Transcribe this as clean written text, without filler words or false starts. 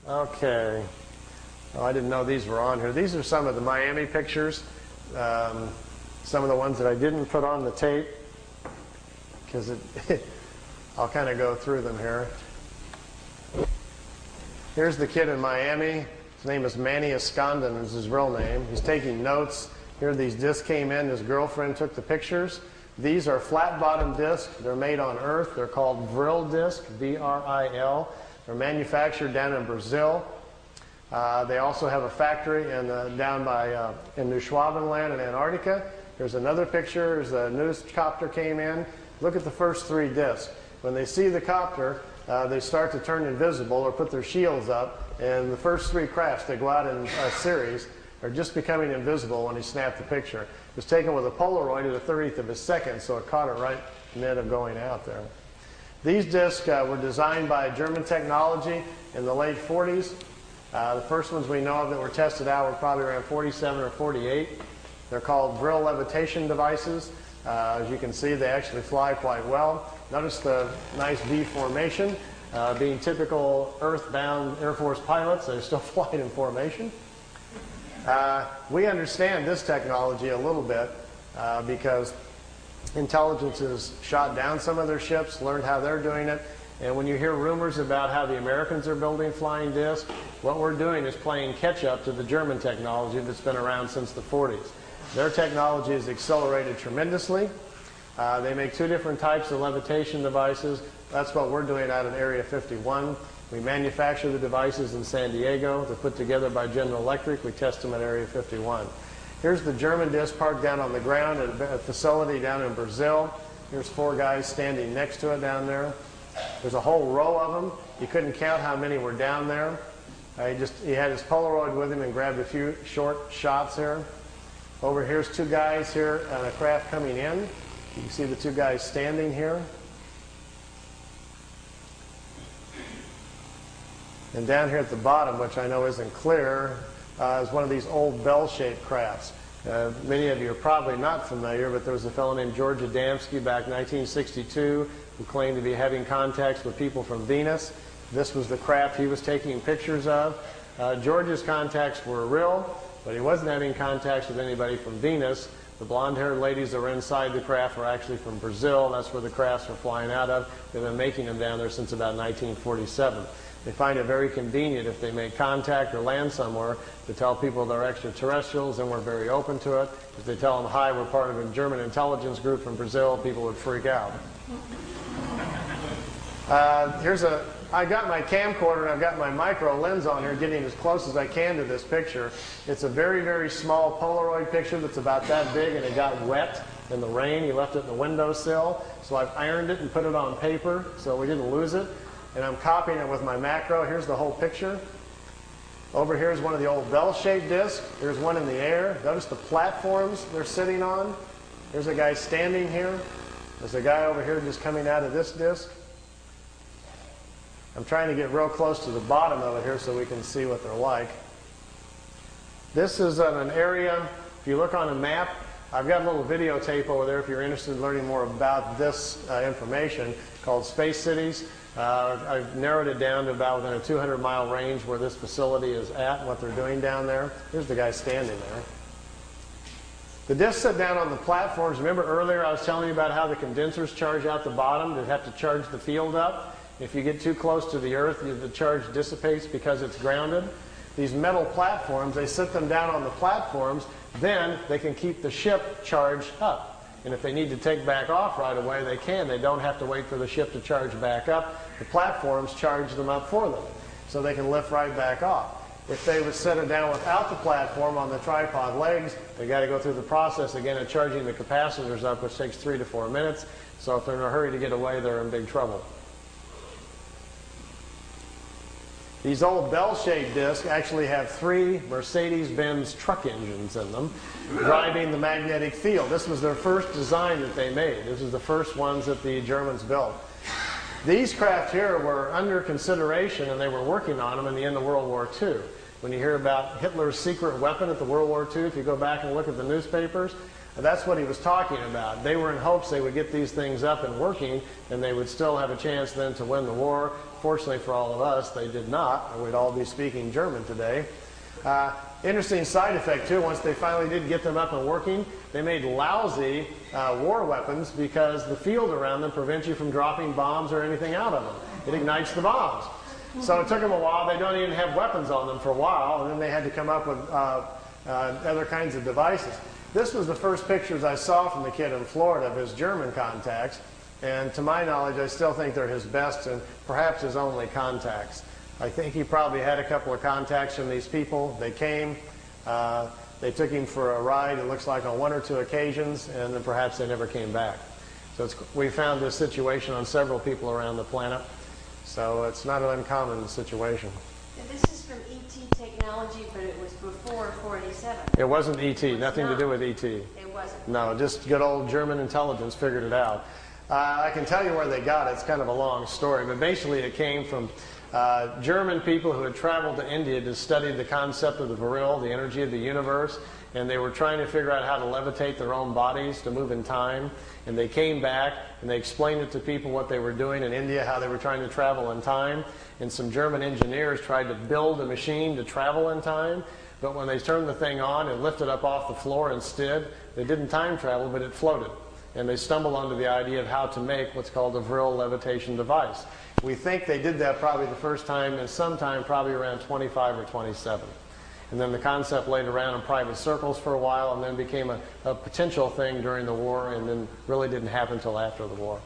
Okay. Oh, I didn't know these were on here. These are some of the Miami pictures. Some of the ones that I didn't put on the tape, because I'll kind of go through them here. Here's the kid in Miami. His name is Manny Escondon is his real name. He's taking notes. Here these discs came in. His girlfriend took the pictures. These are flat-bottom discs. They're made on Earth. They're called Vril discs, V-R-I-L. They're manufactured down in Brazil. They also have a factory down by in New Schwabenland in Antarctica. Here's another picture. There's a news copter came in. Look at the first three discs. When they see the copter, they start to turn invisible or put their shields up. And the first three crafts, they go out in a series, are just becoming invisible when he snapped the picture. It was taken with a Polaroid at a 30th of a second, so it caught it right in the end of going out there. These discs were designed by German technology in the late 40s. The first ones we know of that were tested out were probably around 47 or 48. They're called Vril levitation devices. As you can see, they actually fly quite well. Notice the nice V formation. Being typical earthbound Air Force pilots, they're still flying in formation. We understand this technology a little bit because intelligence has shot down some of their ships, learned how they're doing it. And when you hear rumors about how the Americans are building flying discs, what we're doing is playing catch-up to the German technology that's been around since the 40s. Their technology has accelerated tremendously. They make two different types of levitation devices. That's what we're doing out in Area 51. We manufacture the devices in San Diego. They're put together by General Electric. We test them at Area 51. Here's the German disc parked down on the ground at a facility down in Brazil. Here's four guys standing next to it down there. There's a whole row of them. You couldn't count how many were down there. He had his Polaroid with him and grabbed a few short shots here. Over here's two guys here on a craft coming in. You can see the two guys standing here. And down here at the bottom, which I know isn't clear, is one of these old bell-shaped crafts. Many of you are probably not familiar, but there was a fellow named George Adamski back in 1962 who claimed to be having contacts with people from Venus. This was the craft he was taking pictures of. George's contacts were real, but he wasn't having contacts with anybody from Venus. The blonde-haired ladies that were inside the craft were actually from Brazil. That's where the crafts were flying out of. They've been making them down there since about 1947. They find it very convenient if they make contact or land somewhere to tell people they're extraterrestrials, and we're very open to it. If they tell them, hi, we're part of a German intelligence group from Brazil, people would freak out. I got my camcorder and I've got my micro lens on here getting as close as I can to this picture. It's a very, very small Polaroid picture that's about that big, and it got wet in the rain. He left it in the windowsill. So I've ironed it and put it on paper so we didn't lose it. And I'm copying it with my macro. Here's the whole picture. Over here is one of the old bell-shaped discs. There's one in the air. Notice the platforms they're sitting on. There's a guy standing here. There's a guy over here just coming out of this disc. I'm trying to get real close to the bottom of it here so we can see what they're like. This is an area, if you look on a map, I've got a little videotape over there if you're interested in learning more about this information, called Space Cities. I've narrowed it down to about within a 200-mile range where this facility is at and what they're doing down there. Here's the guy standing there. The discs sit down on the platforms. Remember earlier I was telling you about how the condensers charge out the bottom to have to charge the field up? If you get too close to the Earth, the charge dissipates because it's grounded. These metal platforms, they sit them down on the platforms, then they can keep the ship charged up. And if they need to take back off right away, they can. They don't have to wait for the ship to charge back up. The platforms charge them up for them, so they can lift right back off. If they would set it down without the platform on the tripod legs, they got to go through the process again of charging the capacitors up, which takes 3 to 4 minutes. So if they're in a hurry to get away, they're in big trouble. These old bell-shaped discs actually have 3 Mercedes-Benz truck engines in them, driving the magnetic field. This was their first design that they made. This is the first ones that the Germans built. These craft here were under consideration, and they were working on them in the end of World War II. When you hear about Hitler's secret weapon at the World War II, if you go back and look at the newspapers, That's what he was talking about. They were in hopes they would get these things up and working, and they would still have a chance then to win the war. Fortunately for all of us, they did not, or we'd all be speaking German today. Interesting side effect, too, once they finally did get them up and working, they made lousy war weapons because the field around them prevents you from dropping bombs or anything out of them. It ignites the bombs. So it took them a while. They don't even have weapons on them for a while, and then they had to come up with other kinds of devices. This was the first pictures I saw from the kid in Florida of his German contacts, and to my knowledge, I still think they're his best and perhaps his only contacts. I think he probably had a couple of contacts from these people. They came, they took him for a ride, it looks like on 1 or 2 occasions, and then perhaps they never came back. So we found this situation on several people around the planet, so it's not an uncommon situation. And this is from ET technology, but it was before 487. It wasn't ET, nothing to do with ET. It wasn't. No, just good old German intelligence figured it out. I can tell you where they got it. It's kind of a long story, but basically it came from German people who had traveled to India to study the concept of the Vril, the energy of the universe, and they were trying to figure out how to levitate their own bodies to move in time. And they came back and they explained it to people what they were doing in India, how they were trying to travel in time. And some German engineers tried to build a machine to travel in time, but when they turned the thing on and lifted up off the floor instead, they didn't time travel, but it floated. And they stumbled onto the idea of how to make what's called a Vril levitation device. We think they did that probably the first time and sometime probably around 25 or 27. And then the concept laid around in private circles for a while and then became a potential thing during the war and then really didn't happen until after the war.